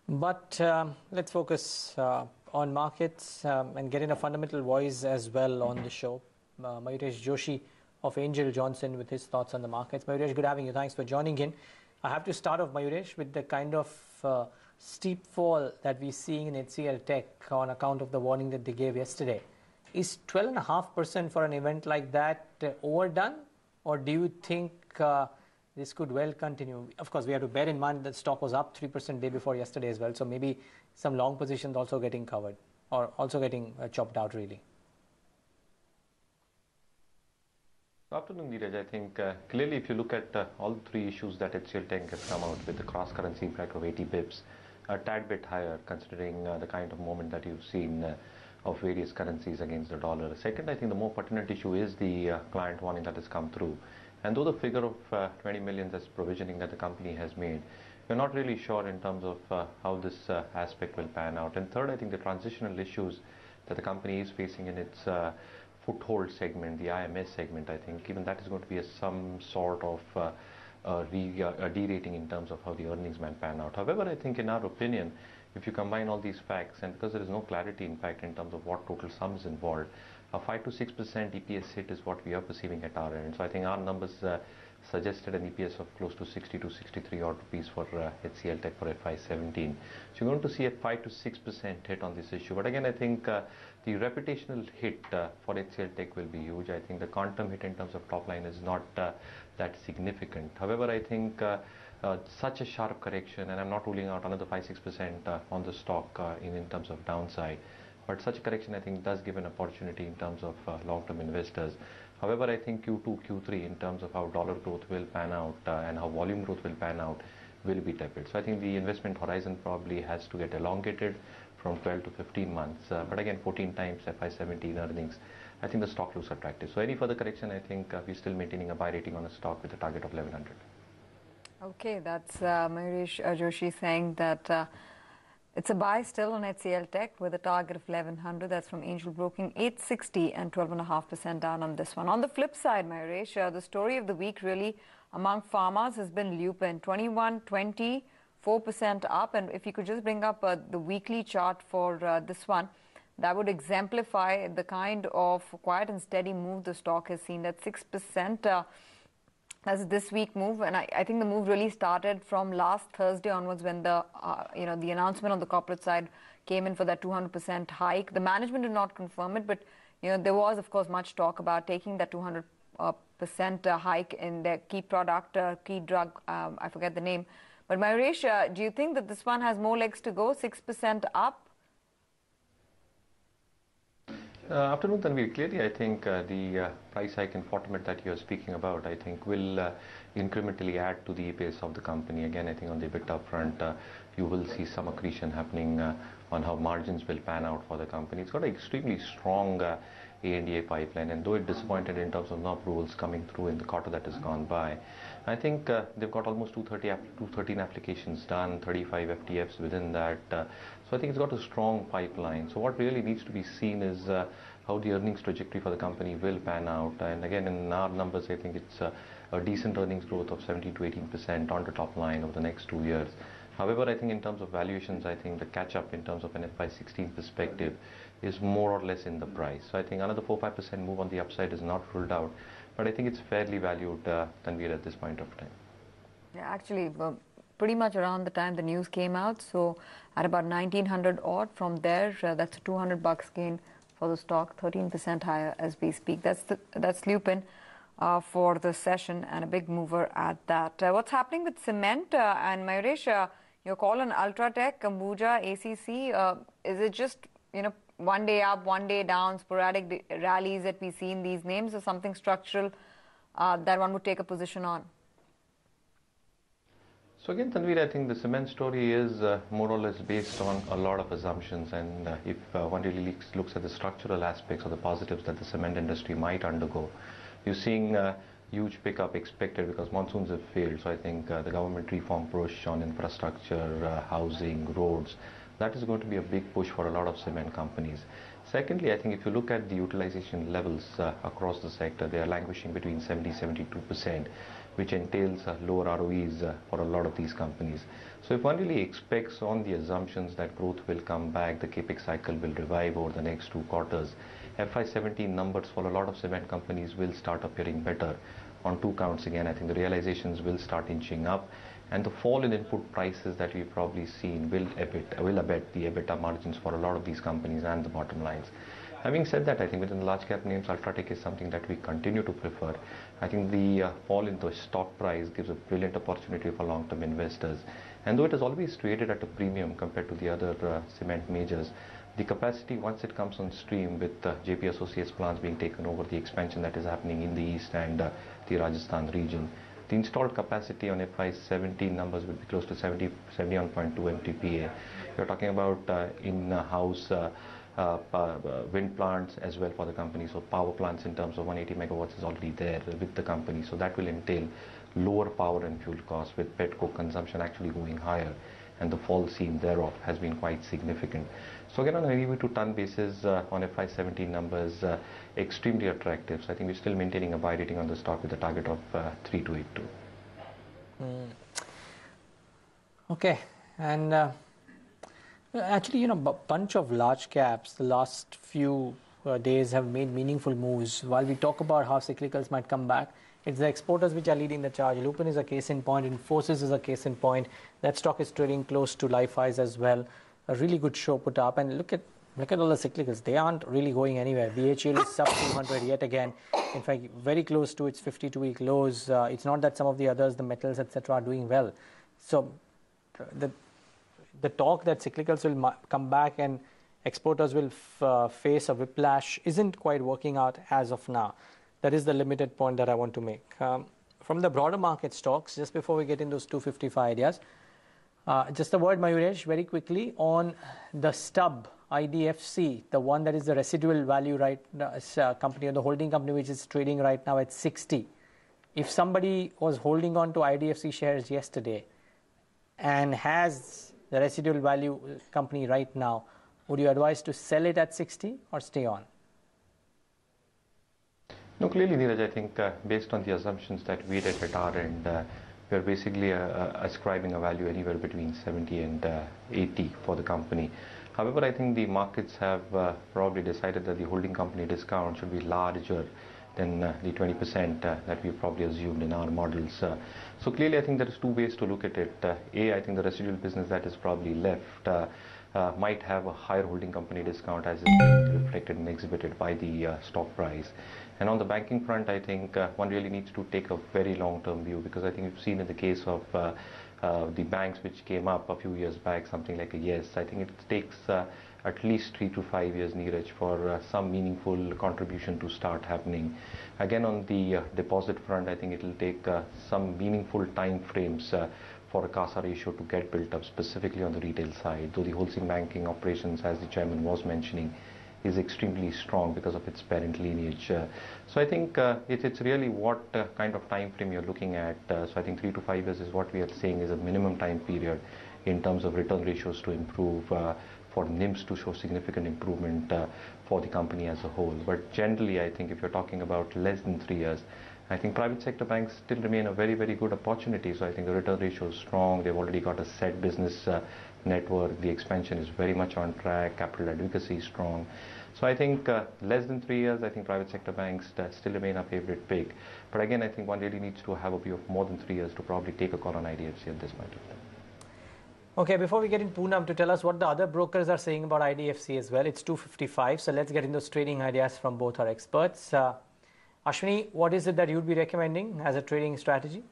But let's focus on markets and get in a fundamental voice as well on the show. Mayuresh Joshi of Angel Johnson with his thoughts on the markets. Mayuresh, good having you. Thanks for joining in. I have to start off, Mayuresh, with the kind of steep fall that we're seeing in HCL Tech on account of the warning that they gave yesterday. Is 12.5% for an event like that overdone? Or do you think this could well continue? Of course, we have to bear in mind that stock was up 3% day before yesterday as well. So maybe some long positions also getting covered or also getting chopped out really. Good afternoon, Neeraj. I think clearly if you look at all the three issues that HCL Tech has come out with, the cross-currency impact of 80 bips, a tad bit higher considering the kind of movement that you've seen of various currencies against the dollar. Second, I think the more pertinent issue is the client warning that has come through. And though the figure of 20 million as provisioning that the company has made, we're not really sure in terms of how this aspect will pan out. And third, I think the transitional issues that the company is facing in its foothold segment, the IMS segment, I think even that is going to be some sort of derating in terms of how the earnings might pan out. However, I think in our opinion, if you combine all these facts, and because there is no clarity in fact in terms of what total sum is involved, a 5 to 6% EPS hit is what we are perceiving at our end. So I think our numbers suggested an EPS of close to 60 to 63 odd rupees for HCL Tech for FY17. So you're going to see a 5 to 6% hit on this issue. But again, I think the reputational hit for HCL Tech will be huge. I think the quantum hit in terms of top line is not that significant. However, I think such a sharp correction, and I'm not ruling out another 5-6% on the stock in terms of downside. But such a correction, I think, does give an opportunity in terms of long-term investors. However, I think Q2, Q3, in terms of how dollar growth will pan out and how volume growth will pan out, will be tepid. So I think the investment horizon probably has to get elongated from 12 to 15 months. But again, 14 times FY17 earnings, I think the stock looks attractive. So any further correction, I think we're still maintaining a buy rating on a stock with a target of 1100. Okay, that's Mayuresh Joshi saying that it's a buy still on HCL Tech with a target of 1100. That's from Angel Broking, 860 and 12.5% down on this one. On the flip side, Mayuresh, the story of the week really among farmers has been Lupin, 21.20, 4% up. And if you could just bring up the weekly chart for this one, that would exemplify the kind of quiet and steady move the stock has seen. That 6%. As this week move, and I think the move really started from last Thursday onwards when the the announcement on the corporate side came in for that 200% hike. The management did not confirm it, but there was of course much talk about taking that 200% hike in their key product, key drug. I forget the name, but Mayuresh, do you think that this one has more legs to go? 6% up. Afternoon, Tanvir. Clearly, I think the price hike in Fortimet that you're speaking about, I think will incrementally add to the EPS of the company. Again, I think on the EBITDA front, you will see some accretion happening on how margins will pan out for the company. It's got an extremely strong A&DA pipeline, and though it disappointed in terms of no approvals coming through in the quarter that has gone by, I think they've got almost 213 applications done, 35 FTFs within that. So I think it's got a strong pipeline. So what really needs to be seen is how the earnings trajectory for the company will pan out. And again, in our numbers, I think it's a decent earnings growth of 17 to 18% on the top line over the next 2 years. However, I think in terms of valuations, I think the catch-up in terms of an FY16 perspective is more or less in the price. So I think another 4-5% move on the upside is not ruled out, but I think it's fairly valued, Tanvir, at this point of time. Yeah, actually, pretty much around the time the news came out, so at about 1900 odd, from there, that's a $200 gain for the stock, 13% higher as we speak. That's Lupin for the session, and a big mover at that. What's happening with cement and Mayuresh? Your call on Ultratech, Ambuja, ACC, is it just, one day up, one day down, sporadic rallies that we see in these names, or something structural that one would take a position on? So again, Tanvir, I think the cement story is more or less based on a lot of assumptions, and if one really looks at the structural aspects or the positives that the cement industry might undergo, you're seeing huge pickup expected because monsoons have failed. So I think the government reform push on infrastructure, housing, roads, that is going to be a big push for a lot of cement companies. Secondly, I think if you look at the utilization levels across the sector, they are languishing between 70-72%, which entails lower ROEs for a lot of these companies. So if one really expects on the assumptions that growth will come back, the capex cycle will revive over the next 2 quarters, FY17 numbers for a lot of cement companies will start appearing better on 2 counts again. I think the realizations will start inching up, and the fall in input prices that we've probably seen will abet the EBITDA margins for a lot of these companies and the bottom lines. Having said that, I think within the large cap names, Ultratech is something that we continue to prefer. I think the fall in the stock price gives a brilliant opportunity for long-term investors. And though it has always traded at a premium compared to the other cement majors, the capacity, once it comes on stream with JP Associates plants being taken over, the expansion that is happening in the east and the Rajasthan region, the installed capacity on FY17 numbers will be close to 71.2 MTPA. You're talking about in-house wind plants as well for the company. So power plants in terms of 180 megawatts is already there with the company. So that will entail lower power and fuel costs, with petcoke consumption actually going higher, and the fall seen thereof has been quite significant. So again, on an EV to ton basis, on FY17 numbers, extremely attractive. So I think we're still maintaining a buy rating on the stock with a target of 3282. Okay, and actually, a bunch of large caps the last few days have made meaningful moves. While we talk about how cyclicals might come back, it's the exporters which are leading the charge. Lupin is a case in point, Infosys is a case in point. That stock is trading close to life highs as well. A really good show put up, and look at all the cyclicals. They aren't really going anywhere. BHL is sub 200 yet again. In fact, very close to its 52-week lows. It's not that some of the others, the metals, etc., are doing well. So the talk that cyclicals will come back and exporters will face a whiplash isn't quite working out as of now. That is the limited point that I want to make. From the broader market stocks, just before we get in those 255 ideas, just a word, Mayuresh, very quickly on the stub IDFC, the one that is the residual value company, or the holding company, which is trading right now at 60. If somebody was holding on to IDFC shares yesterday and has the residual value company right now, would you advise to sell it at 60 or stay on? No, clearly, Neeraj, I think based on the assumptions that we did at our end, we are basically ascribing a value anywhere between 70 and 80 for the company. However, I think the markets have probably decided that the holding company discount should be larger than the 20% that we probably assumed in our models. So clearly, I think there is 2 ways to look at it. I think the residual business that is probably left might have a higher holding company discount, as is being reflected and exhibited by the stock price. And on the banking front, I think one really needs to take a very long-term view, because I think we've seen in the case of the banks which came up a few years back, something like a Yes, I think it takes at least 3 to 5 years, Neeraj, for some meaningful contribution to start happening. Again, on the deposit front, I think it will take some meaningful time frames for a CASA ratio to get built up, specifically on the retail side, though the wholesale banking operations, as the chairman was mentioning, is extremely strong because of its parent lineage. So I think it's really what kind of time frame you're looking at. So I think 3 to 5 years is what we are saying is a minimum time period in terms of return ratios to improve, for NIMs to show significant improvement for the company as a whole. But generally, I think if you're talking about less than 3 years, I think private sector banks still remain a very, very good opportunity. So I think the return ratio is strong. They've already got a set business network. The expansion is very much on track. Capital adequacy is strong. So I think less than 3 years, I think private sector banks still remain our favorite pick. But again, I think one really needs to have a view of more than 3 years to probably take a call on IDFC at this point of time. Okay, before we get in, Poonam, to tell us what the other brokers are saying about IDFC as well. It's 255, so let's get in those trading ideas from both our experts. Ashwini, what is it that you'd be recommending as a trading strategy?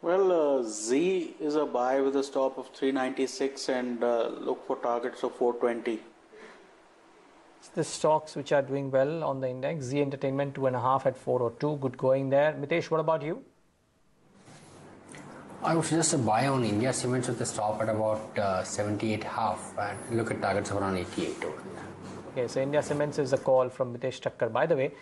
Well, Z is a buy with a stop of 396 and look for targets of 420. It's the stocks which are doing well on the index. Z Entertainment 2.5 at 402, good going there. Mitesh, what about you? I would suggest a buy on India Cements with a stop at about 78.5 and look at targets of around 88. Okay, so India Cements is a call from Mitesh Thakkar. By the way,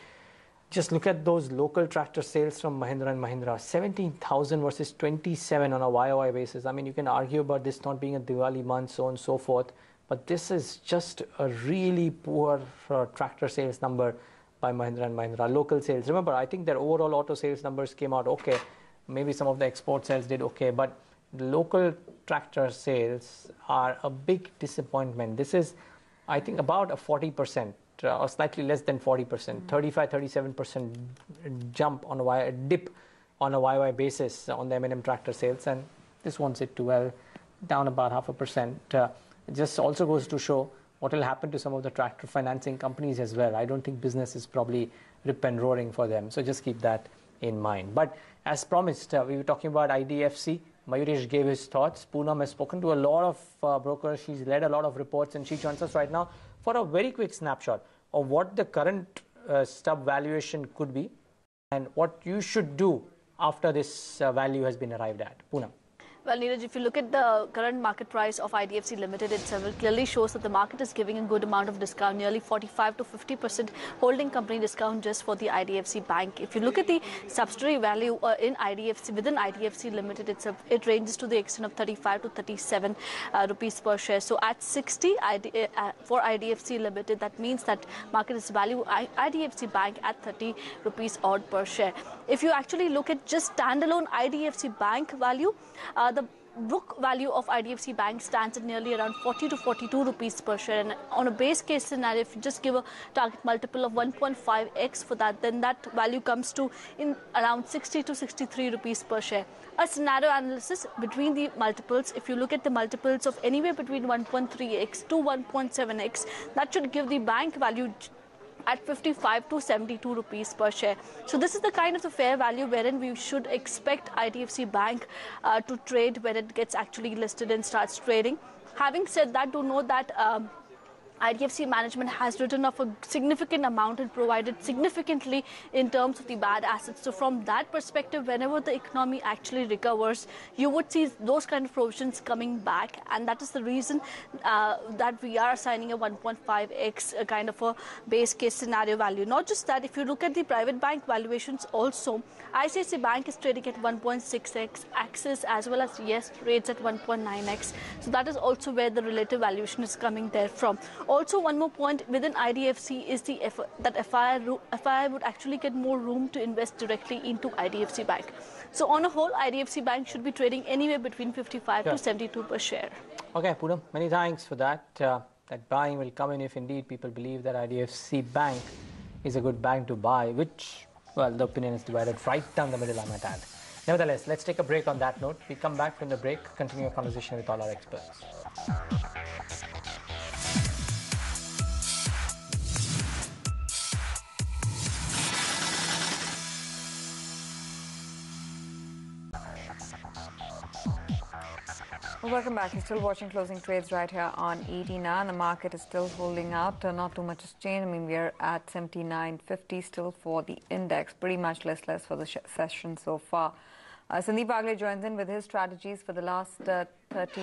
just look at those local tractor sales from Mahindra & Mahindra. 17,000 versus 27 on a YOY basis. I mean, you can argue about this not being a Diwali month, so on and so forth. But this is just a really poor tractor sales number by Mahindra & Mahindra. Local sales. Remember, I think their overall auto sales numbers came out okay. Maybe some of the export sales did okay, but the local tractor sales are a big disappointment. This is, I think, about a 40% or slightly less than 40%, 35-37% jump on a dip on a YY basis on the M&M tractor sales, and this won't sit too well, down about 0.5%. It just also goes to show what will happen to some of the tractor financing companies as well. I don't think business is probably rip and roaring for them, so just keep that in mind. But as promised, we were talking about IDFC. Mayuresh gave his thoughts. Poonam has spoken to a lot of brokers. She's led a lot of reports, and she joins us right now for a very quick snapshot of what the current stub valuation could be and what you should do after this value has been arrived at. Poonam. Well, Neeraj, if you look at the current market price of IDFC Limited itself, it clearly shows that the market is giving a good amount of discount, nearly 45 to 50% holding company discount just for the IDFC Bank. If you look at the subsidiary value in IDFC, within IDFC Limited itself, it ranges to the extent of 35 to 37 rupees per share. So at 60 for IDFC Limited, that means that market is value IDFC Bank at 30 rupees odd per share. If you actually look at just standalone IDFC Bank value, the book value of IDFC Bank stands at nearly around 40 to 42 rupees per share. And on a base case scenario, if you just give a target multiple of 1.5x for that, then that value comes to in around 60 to 63 rupees per share. A scenario analysis between the multiples, if you look at the multiples of anywhere between 1.3x to 1.7x, that should give the bank value at 55 to 72 rupees per share. So this is the kind of the fair value wherein we should expect IDFC Bank to trade when it gets actually listed and starts trading. Having said that, do know that IDFC management has written off a significant amount and provided significantly in terms of the bad assets. So from that perspective, whenever the economy actually recovers, you would see those kind of provisions coming back. And that is the reason that we are assigning a 1.5x kind of a base case scenario value. Not just that, if you look at the private bank valuations also, ICICI Bank is trading at 1.6x, Axis as well as Yes trades at 1.9x. So that is also where the relative valuation is coming there from. Also, one more point within IDFC is that FII would actually get more room to invest directly into IDFC Bank. So on a whole, IDFC Bank should be trading anywhere between 55 to 72 per share. Okay, Poonam, many thanks for that. That buying will come in if indeed people believe that IDFC Bank is a good bank to buy, which, well, the opinion is divided right down the middle, I might add. Nevertheless, let's take a break on that note. We come back from the break, continue our conversation with all our experts. Welcome back. You're still watching Closing Trades right here on ET Now. The market is still holding out. Not too much has changed. I mean, we're at 79.50 still for the index. Pretty much less for the session so far. Sandeep Agle joins in with his strategies for the last 30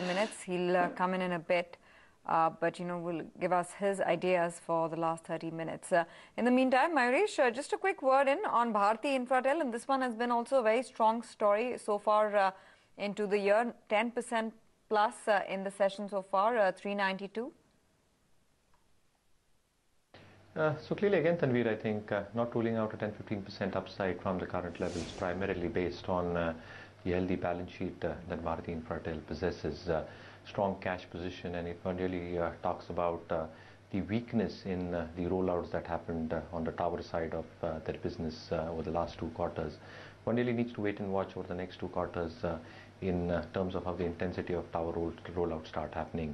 minutes. He'll come in a bit, but will give us his ideas for the last 30 minutes. In the meantime, Mayuresh, just a quick word on Bharti Infratel, and this one has been also a very strong story so far into the year. 10% plus in the session so far, 392. So clearly again, Tanveer, I think not ruling out a 10-15% upside from the current levels, primarily based on the healthy balance sheet that Bharti Infratel possesses, strong cash position, and it really talks about the weakness in the rollouts that happened on the tower side of their business over the last 2 quarters. One really needs to wait and watch over the next 2 quarters in terms of how the intensity of tower rollout start happening.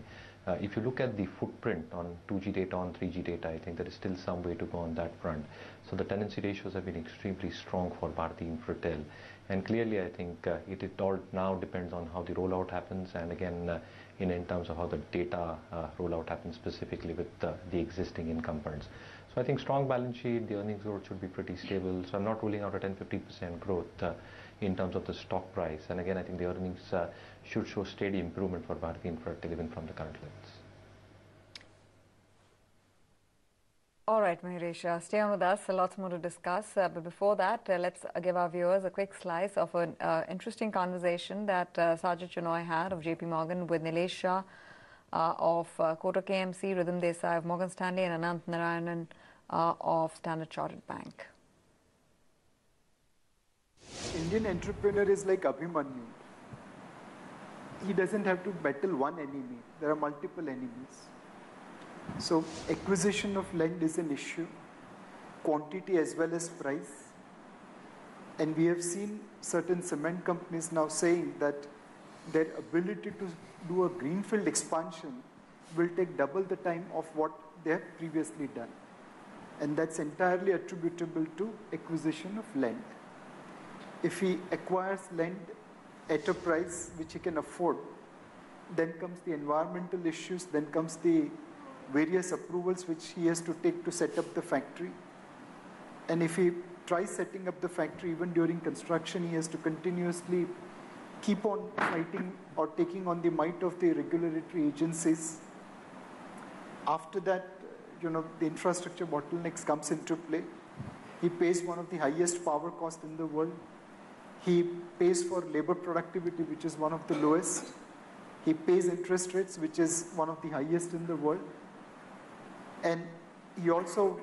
If you look at the footprint on 2G data, on 3G data, I think there is still some way to go on that front. So the tenancy ratios have been extremely strong for Bharti Infratel. And clearly, I think it all now depends on how the rollout happens, and again, in terms of how the data rollout happens specifically with the existing incumbents. So I think strong balance sheet, the earnings growth should be pretty stable. So I'm not ruling out a 10-15% growth in terms of the stock price. And again, I think the earnings should show steady improvement for Bharti Infratel even from the current levels. All right, Mayuresh, stay on with us. Lots more to discuss. But before that, let's give our viewers a quick slice of an interesting conversation that Sajid Chinoy had of JP Morgan with Nilesh Shah of Kotak KMC, Rhythm Desai of Morgan Stanley, and Anant Narayanan of Standard Chartered Bank. Indian entrepreneur is like Abhimanyu. He doesn't have to battle one enemy. There are multiple enemies. So acquisition of land is an issue, quantity as well as price. And we have seen certain cement companies now saying that their ability to do a greenfield expansion will take double the time of what they have previously done. And that's entirely attributable to acquisition of land. If he acquires land at a price which he can afford, then comes the environmental issues, then comes the various approvals which he has to take to set up the factory. And if he tries setting up the factory, even during construction, he has to continuously keep on fighting or taking on the might of the regulatory agencies. After that, the infrastructure bottlenecks comes into play. He pays one of the highest power costs in the world. He pays for labor productivity, which is one of the lowest. He pays interest rates, which is one of the highest in the world. And he also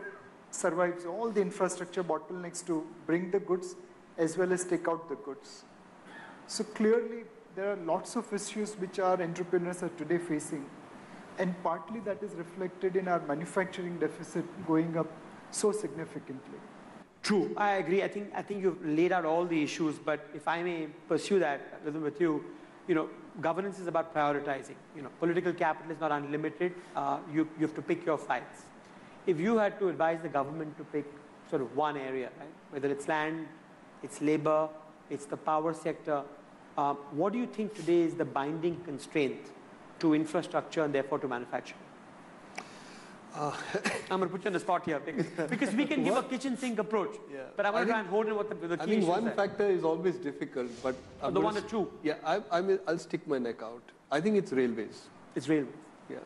survives all the infrastructure bottlenecks to bring the goods as well as take out the goods. So clearly, there are lots of issues which our entrepreneurs are today facing. And partly that is reflected in our manufacturing deficit going up so significantly. True, I agree. I think you've laid out all the issues, but if I may pursue that with you, governance is about prioritizing. Political capital is not unlimited. You have to pick your fights. If you had to advise the government to pick sort of one area, right, whether it's land, it's labor, it's the power sector, what do you think today is the binding constraint to infrastructure and therefore to manufacturing? I'm going to put you on the spot here because we can give a kitchen sink approach, but I want to try and hold in what the key I think issues one are. factor is always difficult, but The one or two. Yeah, I'll stick my neck out. I think it's railways. It's railways. Yeah.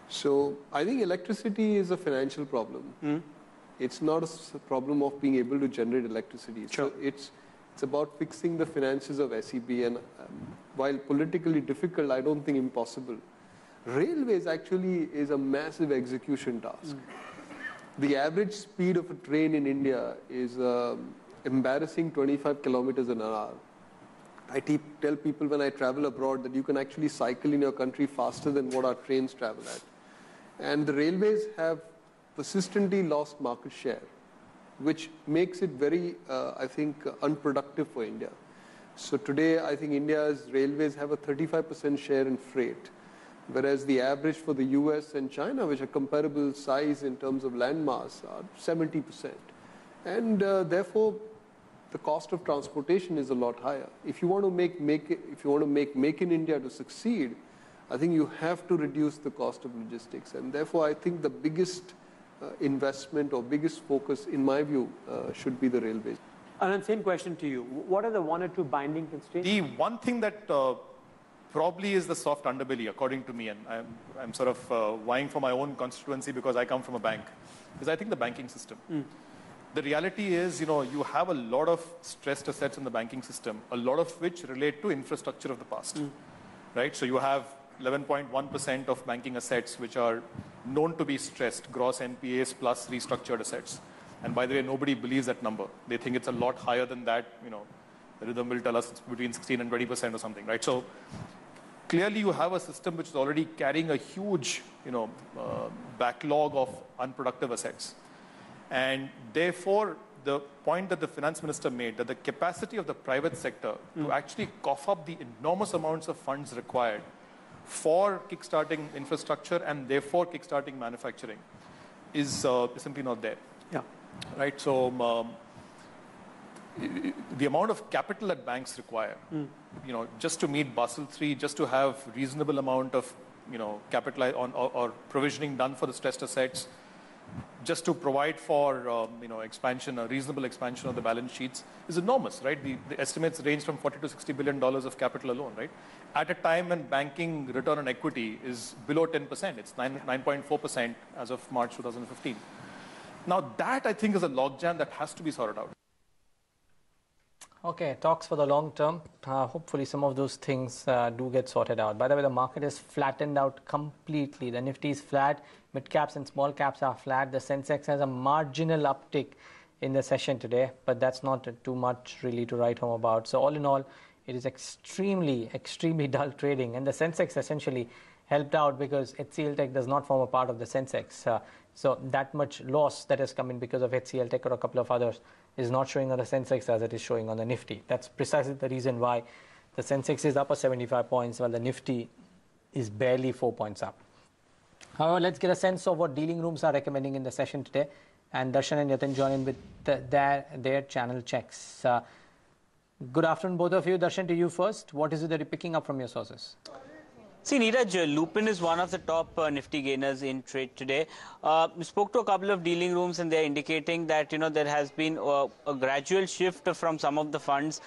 So I think electricity is a financial problem. It's not a problem of being able to generate electricity. Sure. So it's about fixing the finances of SEB, and while politically difficult, I don't think impossible. Railways actually is a massive execution task. The average speed of a train in India is embarrassing 25 kilometers an hour. I tell people when I travel abroad that you can actually cycle in your country faster than what our trains travel at. And the railways have persistently lost market share, which makes it very, I think, unproductive for India. So today, I think India's railways have a 35% share in freight, whereas the average for the US and China, which are comparable size in terms of land mass, are 70%. And therefore, the cost of transportation is a lot higher. If you want to make Make in India to succeed, I think you have to reduce the cost of logistics. And therefore, I think the biggest investment or biggest focus, in my view, should be the railways. Anand, same question to you. What are the one or two binding constraints? The one thing that probably is the soft underbelly, according to me, and I'm sort of vying for my own constituency because I come from a bank, is I think the banking system. The reality is, you have a lot of stressed assets in the banking system, a lot of which relate to infrastructure of the past, right? So you have 11.1% of banking assets which are known to be stressed, gross NPAs plus restructured assets. And by the way, nobody believes that number. They think it's a lot higher than that. The rhythm will tell us it's between 16 and 20% or something, right? So clearly you have a system which is already carrying a huge, backlog of unproductive assets. And therefore, the point that the finance minister made, that the capacity of the private sector to actually cough up the enormous amounts of funds required for kickstarting infrastructure and therefore kickstarting manufacturing is simply not there. Yeah. Right. So the amount of capital that banks require, just to meet Basel III, just to have reasonable amount of, capital or provisioning done for the stressed assets, just to provide for, expansion, a reasonable expansion of the balance sheets is enormous, right? The estimates range from $40 to $60 billion of capital alone, right? At a time when banking return on equity is below 10%, it's 9.4% as of March 2015. Now that I think is a logjam that has to be sorted out. Okay, talks for the long term. Hopefully some of those things do get sorted out. By the way, the market is flattened out completely. The Nifty is flat, mid caps and small caps are flat. The Sensex has a marginal uptick in the session today, but that's not too much really to write home about. So all in all, it is extremely dull trading, and the Sensex essentially helped out because HCL Tech does not form a part of the Sensex. So that much loss that has come in because of HCL Tech or a couple of others is not showing on the Sensex as it is showing on the Nifty. That's precisely the reason why the Sensex is up 75 points while the Nifty is barely 4 points up. However, let's get a sense of what dealing rooms are recommending in the session today. And Darshan and Yatin join in with their channel checks. Good afternoon, both of you. Darshan, to you first. What is it that you're picking up from your sources? See, Neeraj, Lupin is one of the top Nifty gainers in trade today. We spoke to a couple of dealing rooms and they're indicating that, there has been a gradual shift from some of the funds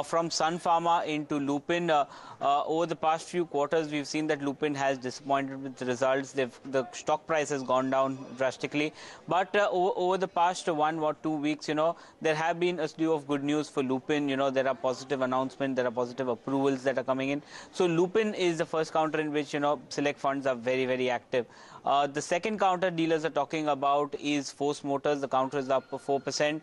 from Sun Pharma into Lupin. Over the past few quarters, we've seen that Lupin has disappointed with the results. The stock price has gone down drastically. But over the past 1 or 2 weeks, there have been a slew of good news for Lupin. There are positive announcements, there are positive approvals that are coming in. So Lupin is the first counter in which select funds are very active. The second counter dealers are talking about is Force Motors. The counter is up 4%.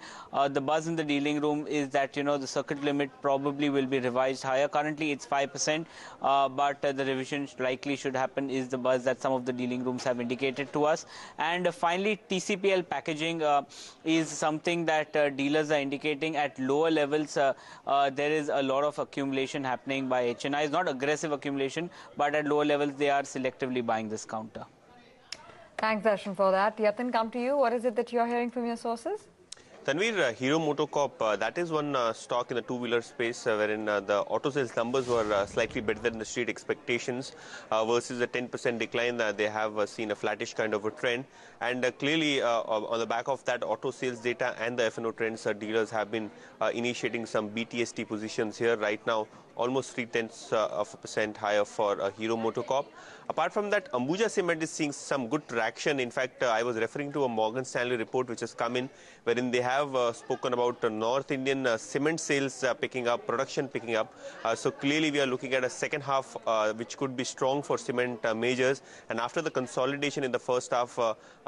The buzz in the dealing room is that the circuit limit probably will be revised higher. Currently it's 5%, but the revision likely should happen is the buzz that some of the dealing rooms have indicated to us. And finally, TCPL packaging is something that dealers are indicating at lower levels. There is a lot of accumulation happening by HNIs, not aggressive accumulation, but at lower levels they are selectively buying this counter. Thanks, Darshan, for that. Yatin, come to you. What is it that you're hearing from your sources? Tanveer, Hero MotoCorp, that is one stock in the two-wheeler space wherein the auto sales numbers were slightly better than the street expectations versus a 10% decline. They have seen a flattish kind of a trend. And clearly, on the back of that auto sales data and the F&O trends, dealers have been initiating some BTST positions here right now, almost 0.3% higher for Hero MotoCorp. Apart from that, Ambuja Cement is seeing some good traction. In fact, I was referring to a Morgan Stanley report which has come in, wherein they have spoken about North Indian cement sales picking up, production picking up. So clearly we are looking at a second half which could be strong for cement majors. And after the consolidation in the first half,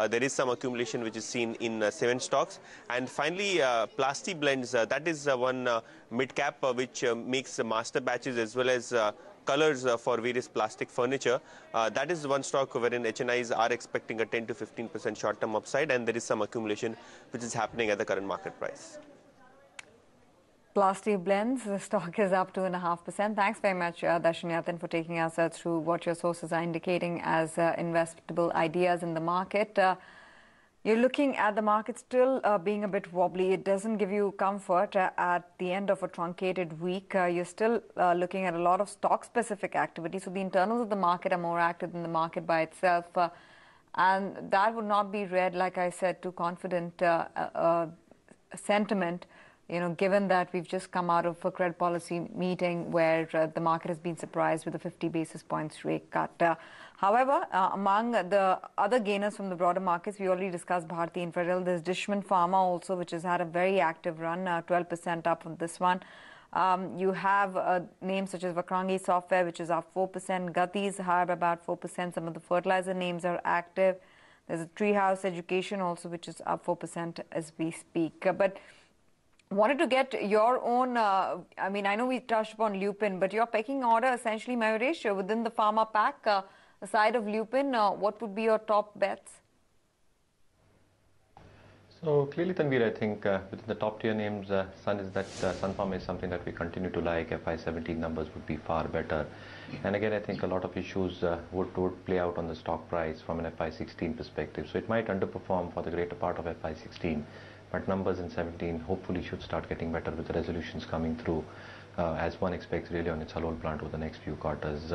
there is some accumulation which is seen in cement stocks. And finally, Plasti Blends, that is one mid-cap which makes master batches as well as colors for various plastic furniture. That is one stock wherein HNIs are expecting a 10 to 15% short-term upside, and there is some accumulation which is happening at the current market price. Plasti Blends, the stock is up 2.5%. Thanks very much, Darshan Yatin, for taking us through what your sources are indicating as investable ideas in the market. You're looking at the market still being a bit wobbly. It doesn't give you comfort at the end of a truncated week. You're still looking at a lot of stock-specific activity. So the internals of the market are more active than the market by itself. And that would not be read, like I said, too confident sentiment, given that we've just come out of a credit policy meeting where the market has been surprised with a 50 basis points rate cut. However, among the other gainers from the broader markets, we already discussed Bharti Infrared. There's Dishman Pharma also, which has had a very active run, 12% up on this one. You have names such as Vakrangi Software, which is up 4%. Gati's higher about 4%. Some of the fertilizer names are active. There's a Treehouse Education also, which is up 4% as we speak. But wanted to get your own, I know we touched upon Lupin, but your pecking order essentially, Mayuresh, within the pharma pack, aside of Lupin, what would be your top bets? So clearly, Tanveer, I think within the top tier names, Sun Pharma is something that we continue to like. FY17 numbers would be far better. And again, I think a lot of issues would play out on the stock price from an FY16 perspective. So it might underperform for the greater part of FY16. But numbers in 17 hopefully should start getting better with the resolutions coming through, as one expects really on its Halol plant over the next few quarters.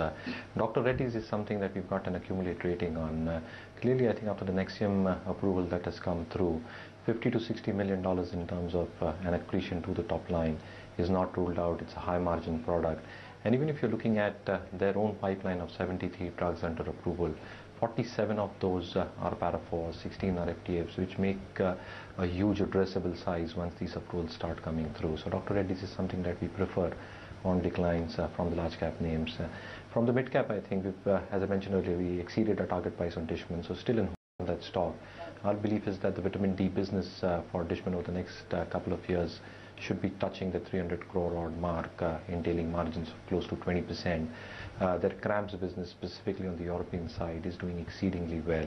Dr. Reddy's is something that we've got an accumulate rating on. Clearly, I think after the Nexium approval that has come through, $50 to $60 million in terms of an accretion to the top line is not ruled out. It's a high margin product. And even if you're looking at their own pipeline of 73 drugs under approval, 47 of those are para 4, 16 are FTFs, which make a huge addressable size once these approvals start coming through. So Dr. Reddy's is something that we prefer on declines from the large cap names. From the mid cap, I think, as I mentioned earlier, we exceeded our target price on Dishman, so still in that stock. Our belief is that the vitamin D business for Dishman over the next couple of years should be touching the 300 crore odd mark, entailing margins of close to 20%. Their CRAMS business, specifically on the European side, is doing exceedingly well.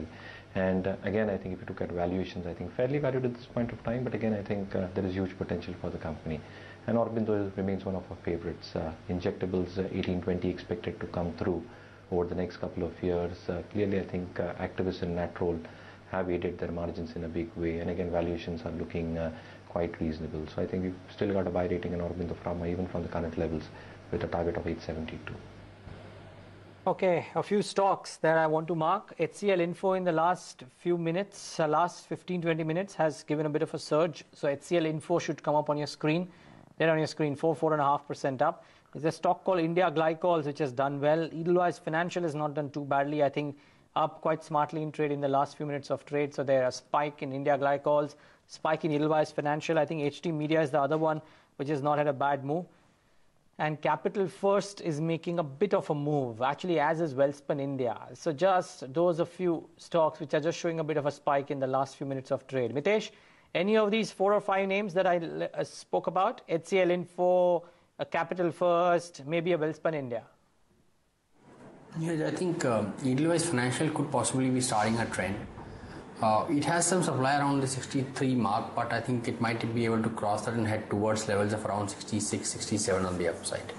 And again, I think if you look at valuations, I think fairly valued at this point of time, but again, I think there is huge potential for the company. And Aurobindo remains one of our favorites. Injectables 1820 expected to come through over the next couple of years. Clearly, I think Actavis and Natrol have aided their margins in a big way, and again, valuations are looking quite reasonable. So I think we've still got a buy rating in Aurobindo Pharma even from the current levels with a target of 872. Okay, a few stocks that I want to mark. HCL Info in the last few minutes, last 15-20 minutes has given a bit of a surge. So HCL Info should come up on your screen. There on your screen, 4.5% up. There's a stock called India Glycols, which has done well. Edelweiss Financial has not done too badly. I think up quite smartly in trade in the last few minutes of trade. So there's a spike in India Glycols, spike in Edelweiss Financial. I think HT Media is the other one, which has not had a bad move. And Capital First is making a bit of a move, actually, as is Welspun India. So just those a few stocks which are just showing a bit of a spike in the last few minutes of trade. Mitesh, any of these 4 or 5 names that I spoke about? HCL Info, a Capital First, maybe a Welspun India? Yeah, I think Edelweiss Financial could possibly be starting a trend. It has some supply around the 63 mark, but I think it might be able to cross that and head towards levels of around 66, 67 on the upside.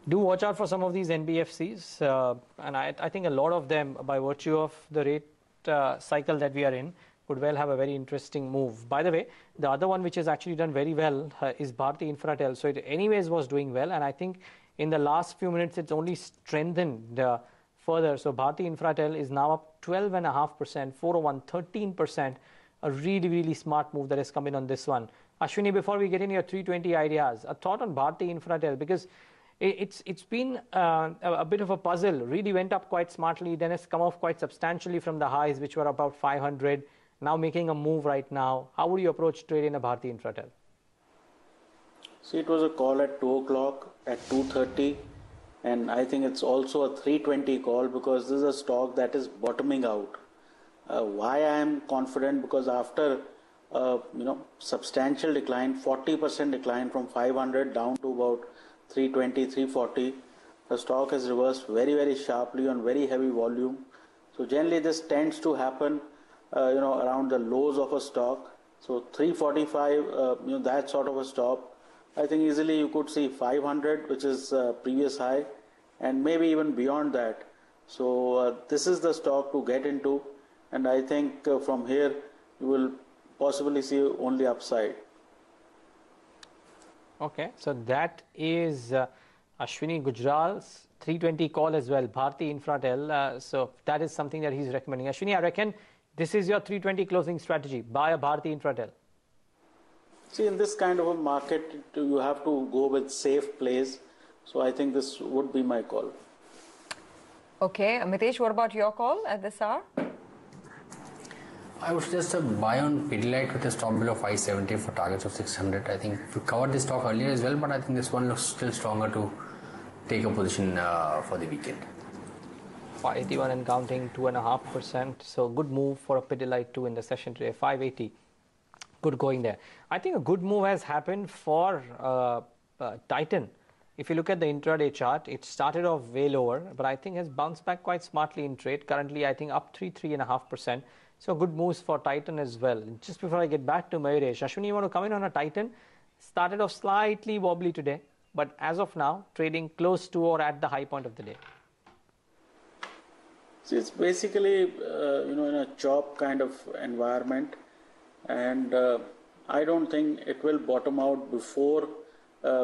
Do watch out for some of these NBFCs, and I think a lot of them, by virtue of the rate cycle that we are in, could well have a very interesting move. By the way, the other one which has actually done very well is Bharti Infratel. So it anyways was doing well, and I think in the last few minutes it's only strengthened further. So Bharti Infratel is now up 12.5%, 401, 13%. A really, really smart move that has come in on this one. Ashwini, before we get in your 320 ideas, a thought on Bharti Infratel, because it's been a bit of a puzzle. Really went up quite smartly, then has come off quite substantially from the highs, which were about 500. Now making a move right now. How would you approach trade in a Bharti Infratel? See, it was a call at 2 o'clock, at 2:30. And I think it's also a 320 call because this is a stock that is bottoming out. Why I am confident? Because after substantial decline, 40% decline from 500 down to about 320, 340, the stock has reversed very, very sharply on very heavy volume. So generally this tends to happen, around the lows of a stock. So 345, that sort of a stop. I think easily you could see 500, which is previous high, and maybe even beyond that. So this is the stock to get into, and I think from here you will possibly see only upside. Okay, so that is Ashwini Gujral's 320 call as well, Bharti Infratel. So that is something that he's recommending. Ashwini, I reckon this is your 320 closing strategy. Buy a Bharti Infratel. See, in this kind of a market, you have to go with safe plays. So I think this would be my call. Okay, Mitesh, what about your call at this hour? I would suggest a buy on Pidilite with a stop below 570 for targets of 600. I think we covered this stock earlier as well, but I think this one looks still stronger to take a position for the weekend. 581 and counting, 2.5%. So good move for a Pidilite 2 in the session today, 580. Good going there. I think a good move has happened for Titan. If you look at the intraday chart, it started off way lower, but I think has bounced back quite smartly in trade. Currently, I think up 3.5%. So good moves for Titan as well. Just before I get back to Mayuresh, Ashwini, you want to come in on a Titan? Started off slightly wobbly today, but as of now, trading close to or at the high point of the day. See, it's basically, in a chop kind of environment, and I don't think it will bottom out before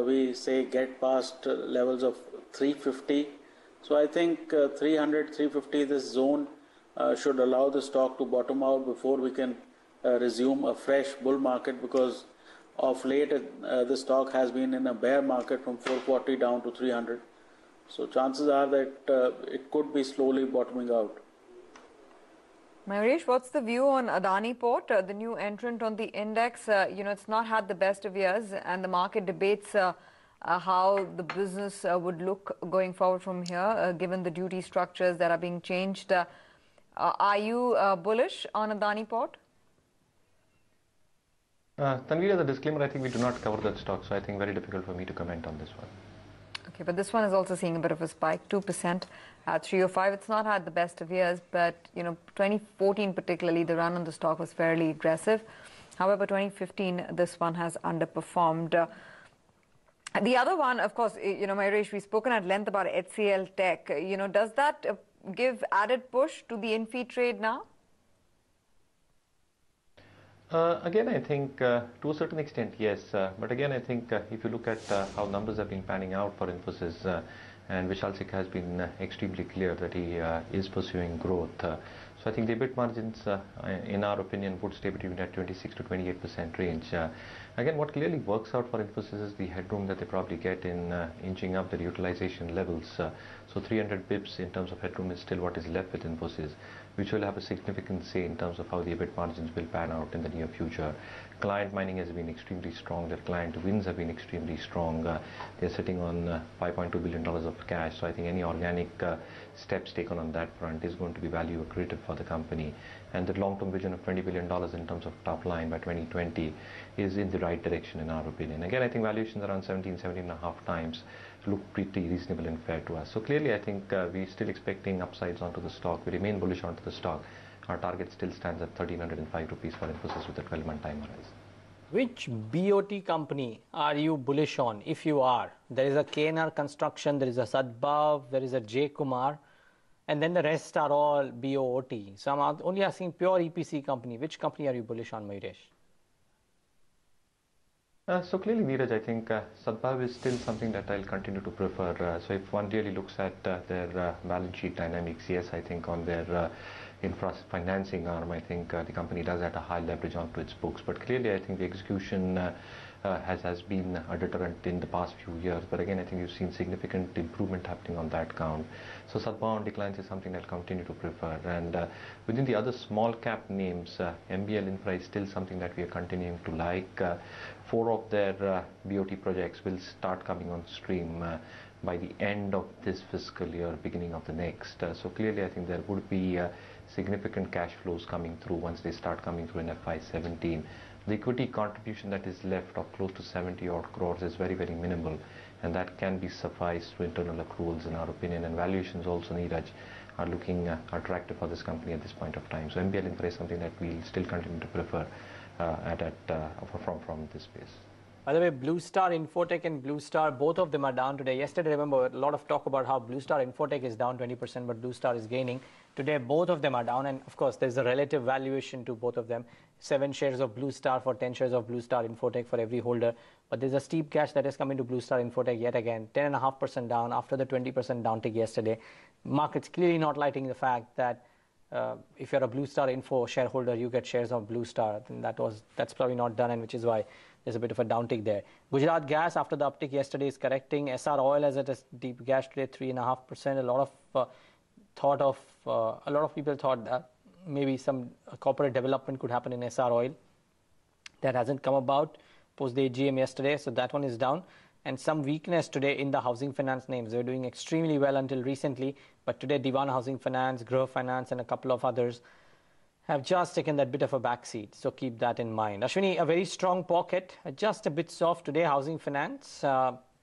we say get past levels of 350. So I think 300, 350, this zone should allow the stock to bottom out before we can resume a fresh bull market, because of late the stock has been in a bear market from 440 down to 300. So chances are that it could be slowly bottoming out. Mayuresh, what's the view on Adani Port, the new entrant on the index? It's not had the best of years, and the market debates how the business would look going forward from here, given the duty structures that are being changed. Are you bullish on Adani Port? Tanveer, as a disclaimer, I think we do not cover that stock, so I think very difficult for me to comment on this one. Okay, but this one is also seeing a bit of a spike, 2% at 305. It's not had the best of years, but 2014 particularly, the run on the stock was fairly aggressive. However, 2015, this one has underperformed. The other one, of course, Mayuresh, we've spoken at length about HCL Tech. Does that give added push to the in-fee trade now? Again, I think to a certain extent, yes. But again, I think if you look at how numbers have been panning out for Infosys, and Vishal Sikka has been extremely clear that he is pursuing growth. So I think the EBIT margins, in our opinion, would stay between that 26 to 28% range. Again, what clearly works out for Infosys is the headroom that they probably get in inching up their utilization levels. So 300 bips in terms of headroom is still what is left with Infosys, which will have a significant say in terms of how the EBIT margins will pan out in the near future. Client mining has been extremely strong. Their client wins have been extremely strong. They're sitting on $5.2 billion of cash. So I think any organic steps taken on that front is going to be value accretive for the company. And the long-term vision of $20 billion in terms of top line by 2020 is in the right direction in our opinion. Again, I think valuations around 17.5 times look pretty reasonable and fair to us. So clearly, I think we're still expecting upsides onto the stock. We remain bullish onto the stock. Our target still stands at 1,305 rupees for Infosys with a 12-month time horizon. Which BOT company are you bullish on? If you are, there is a KNR Construction, there is a Sadbhav, there is a J Kumar, and then the rest are all BOT. So I'm only asking pure EPC company. Which company are you bullish on, Mayuresh? So clearly, Neeraj, I think Sadbhav is still something that I'll continue to prefer. So if one really looks at their balance sheet dynamics, yes, I think on their infra financing arm, I think the company does have a high leverage onto its books. But clearly, I think the execution has been a deterrent in the past few years. But again, I think you've seen significant improvement happening on that count. So Sadbhav on declines is something I'll continue to prefer. And within the other small cap names, MBL Infra is still something that we are continuing to like. 4 of their BOT projects will start coming on stream by the end of this fiscal year, beginning of the next. So clearly, I think there would be significant cash flows coming through once they start coming through in FY17. The equity contribution that is left of close to 70 odd crores is very, very minimal, and that can be sufficed through internal accruals in our opinion, and valuations also, Neeraj, are looking attractive for this company at this point of time. So MBL Infra is something that we'll still continue to prefer from this space. By the way, Blue Star Infotech and Blue Star, both of them are down today. Yesterday, remember, a lot of talk about how Blue Star Infotech is down 20%, but Blue Star is gaining. Today, both of them are down, and of course, there's a relative valuation to both of them. 7 shares of Blue Star for 10 shares of Blue Star Infotech for every holder. But there's a steep cash that has come into Blue Star Infotech yet again, 10.5% down after the 20% downtick yesterday. Market's clearly not liking the fact that if you're a Blue Star Info shareholder, you get shares of Blue Star. And that's probably not done, and which is why there's a bit of a downtick there. Gujarat Gas, after the uptick yesterday, is correcting. SR Oil has at a deep gas today, 3.5%. A lot of people thought that maybe some corporate development could happen in SR Oil. That hasn't come about post the AGM yesterday, so that one is down. And some weakness today in the housing finance names. They were doing extremely well until recently, but today Diwan Housing Finance, Growth Finance, and a couple of others have just taken that bit of a backseat. So keep that in mind. Ashwini, a very strong pocket, just a bit soft today, housing finance.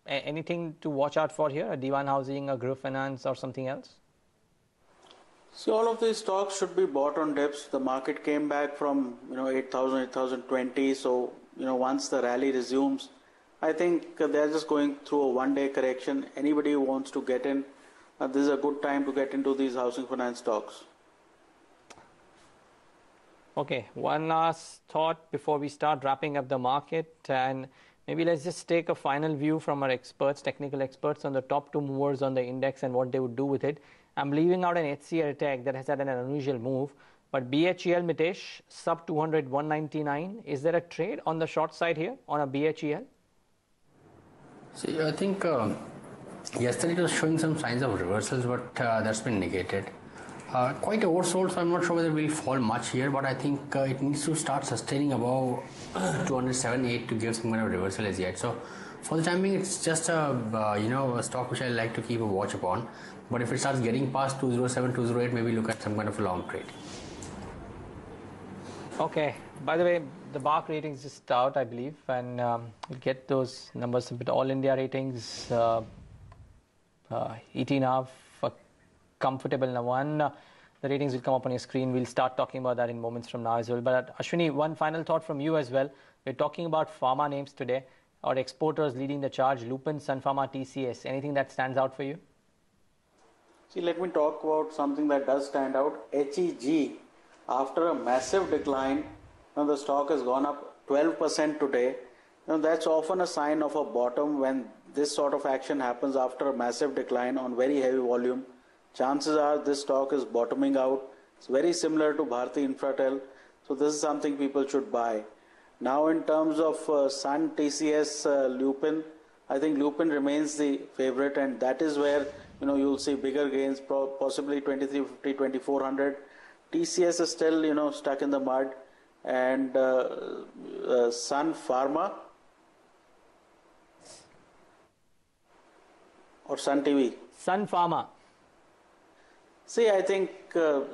Anything to watch out for here? A Diwan Housing, a Growth Finance, or something else? See, all of these stocks should be bought on dips. The market came back from 8,000, 8,020. So once the rally resumes, I think they're just going through a one-day correction. Anybody who wants to get in, this is a good time to get into these housing finance stocks. Okay, one last thought before we start wrapping up the market, and maybe let's just take a final view from our experts, technical experts, on the top 2 movers on the index and what they would do with it. I'm leaving out an HCL Tech that has had an unusual move, but BHEL, Mitesh, sub 200, 199. Is there a trade on the short side here on a BHEL? See, I think Yesterday it was showing some signs of reversals, but that's been negated. Quite oversold, so I'm not sure whether it will fall much here, but I think it needs to start sustaining above 207.8 to give some kind of reversal as yet. So for the time being, it's just a stock which I like to keep a watch upon. But if it starts getting past 207, 208, maybe look at some kind of a long trade. Okay. By the way, the BARC ratings just out, I believe, and we'll get those numbers a bit. All India ratings, ET for comfortable now one. The ratings will come up on your screen. We'll start talking about that in moments from now as well. But Ashwini, one final thought from you as well. We're talking about pharma names today, or exporters leading the charge: Lupin, Sun Pharma, TCS. Anything that stands out for you? See, let me talk about something that does stand out. HEG, after a massive decline, the stock has gone up 12% today. That's often a sign of a bottom when this sort of action happens after a massive decline on very heavy volume. Chances are this stock is bottoming out. It's very similar to Bharti Infratel. So this is something people should buy. Now in terms of Sun, TCS, Lupin, I think Lupin remains the favorite, and that is where you'll see bigger gains, possibly 2350, 2400. TCS is still stuck in the mud, and Sun Pharma or Sun TV? Sun Pharma. See, I think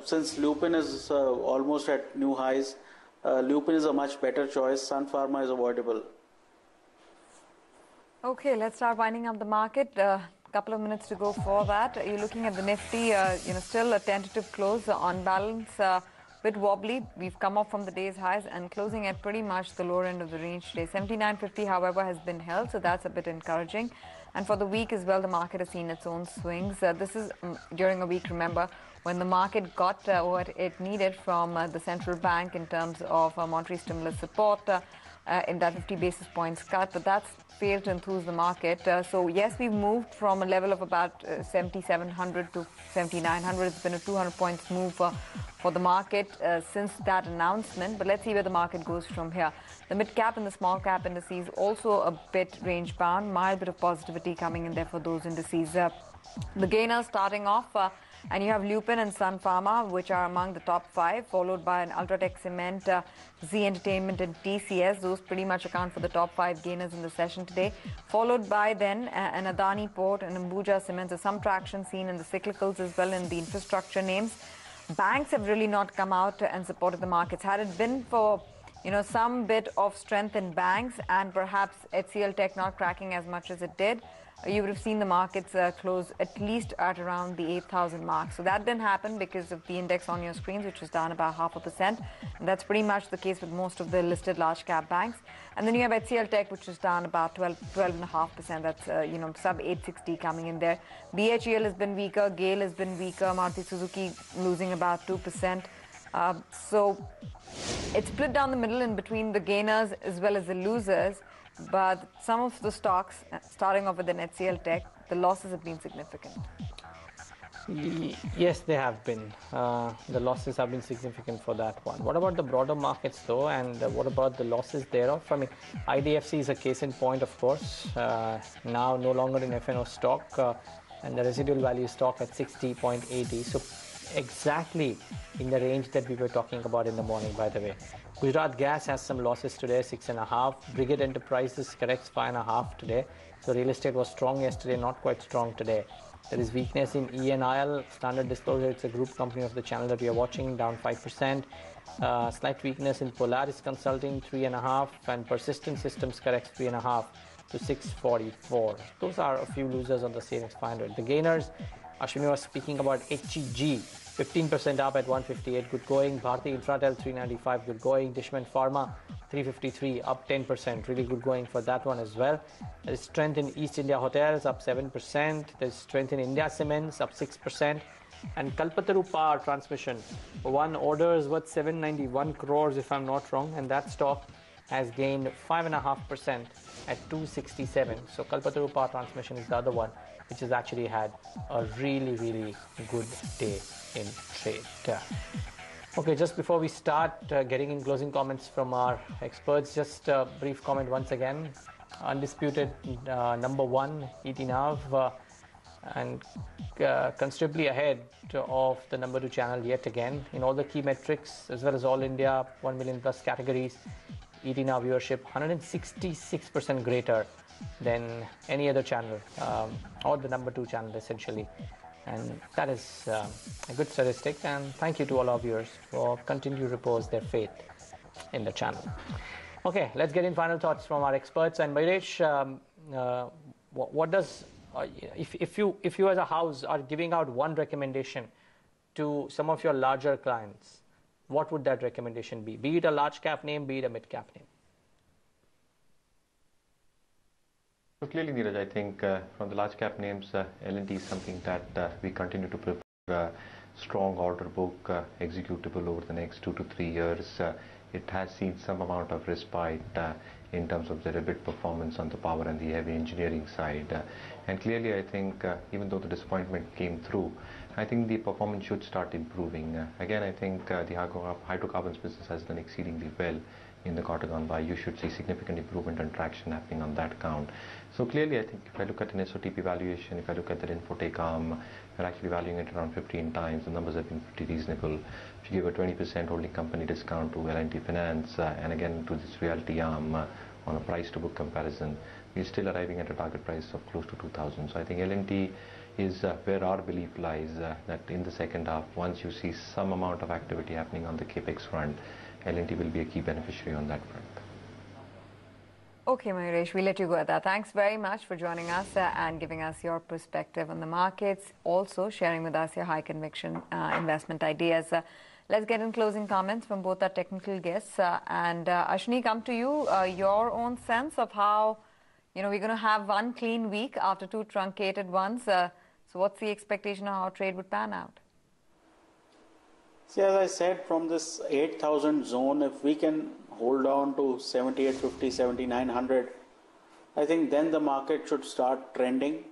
since Lupin is almost at new highs, Lupin is a much better choice. Sun Pharma is avoidable. Okay, let's start winding up the market. Couple of minutes to go for that. You're looking at the Nifty, still a tentative close on balance, bit wobbly. We've come off from the day's highs and closing at pretty much the lower end of the range today. 79.50, however, has been held, so that's a bit encouraging. And for the week as well, the market has seen its own swings. This is during a week, remember, when the market got what it needed from the central bank in terms of monetary stimulus support in that 50 basis points cut, but that's failed to enthuse the market. So yes, we've moved from a level of about 7,700 to 7,900. It's been a 200 points move for the market since that announcement, but let's see where the market goes from here. The mid cap and the small cap indices also a bit range bound, mild bit of positivity coming in there for those indices. The gainers starting off, and you have Lupin and Sun Pharma, which are among the top 5, followed by an Ultratech Cement, Z Entertainment and TCS. Those pretty much account for the top 5 gainers in the session today, followed by then an Adani Port and Ambuja Cement. So some traction seen in the cyclicals as well in the infrastructure names. Banks have really not come out and supported the markets. Had it been for some bit of strength in banks and perhaps HCL Tech not cracking as much as it did, you would have seen the markets close at least at around the 8,000 mark. So that didn't happen because of the index on your screens, which was down about 0.5%. And that's pretty much the case with most of the listed large cap banks. And then you have HCL Tech, which is down about 12.5%. That's sub 860 coming in there. BHEL has been weaker, GAIL has been weaker, Maruti Suzuki losing about 2%. So it's split down the middle in between the gainers as well as the losers. But some of the stocks, starting off with an HCL Tech, the losses have been significant. Yes, they have been. The losses have been significant for that one. What about the broader markets though, and what about the losses thereof? I mean, IDFC is a case in point, of course. Now no longer in FNO stock, and the residual value stock at 60.80. So exactly in the range that we were talking about in the morning, by the way. Gujarat Gas has some losses today, 6.5. Brigade Enterprises corrects 5.5 today. So real estate was strong yesterday, not quite strong today. There is weakness in ENIL, Standard Disclosure. It's a group company of the channel that we are watching, down 5%. Slight weakness in Polaris Consulting, 3.5, and Persistent Systems corrects 3.5 to 644. Those are a few losers on the CNX 500. The gainers, Ashwini was speaking about HEG, 15% up at 158, good going. Bharti Infratel, 395, good going. Dishman Pharma, 353, up 10%, really good going for that one as well. There is strength in East India Hotels, up 7%. There is strength in India Cements, up 6%. And Kalpataru Power Transmission, one orders worth 791 crores if I'm not wrong, and that stock has gained 5.5% at 267. So Kalpataru Power Transmission is the other one which has actually had a really, really good day in trade. Okay, just before we start getting in closing comments from our experts, just a brief comment once again. Undisputed number one, ET Nav, and considerably ahead of the number 2 channel yet again in all the key metrics, as well as all India 1 million plus categories. ET Now viewership 166% greater than any other channel, or the number 2 channel essentially. And that is a good statistic, and thank you to all our viewers for continuing to repose their faith in the channel. Okay, let's get in final thoughts from our experts. And Mayuresh, what does, if you as a house are giving out one recommendation to some of your larger clients, what would that recommendation be? Be it a large cap name, be it a mid cap name. So clearly, Neeraj, I think from the large cap names, L&T is something that we continue to prefer. Strong order book, executable over the next 2 to 3 years. It has seen some amount of respite in terms of the EBIT performance on the power and the heavy engineering side. And clearly, I think even though the disappointment came through, I think the performance should start improving. Again, I think the hydrocarbons business has done exceedingly well in the quarter gone by. You should see significant improvement and traction happening on that count. So clearly, I think if I look at an SOTP valuation, if I look at that Infotech arm, we're actually valuing it around 15 times. The numbers have been pretty reasonable. If you give a 20% holding company discount to L&T Finance and again to this realty arm on a price to book comparison, we're still arriving at a target price of close to 2,000. So I think L&T is where our belief lies, that in the second half, once you see some amount of activity happening on the capex front, L&T will be a key beneficiary on that front. Okay, Mayuresh, we'll let you go at that. Thanks very much for joining us and giving us your perspective on the markets, also sharing with us your high conviction investment ideas. Let's get in closing comments from both our technical guests. And Ashwini, come to you, your own sense of how, we're going to have one clean week after 2 truncated ones. So what's the expectation of how trade would pan out? See, as I said, from this 8,000 zone, if we can hold on to 7,850, 7,900, I think then the market should start trending.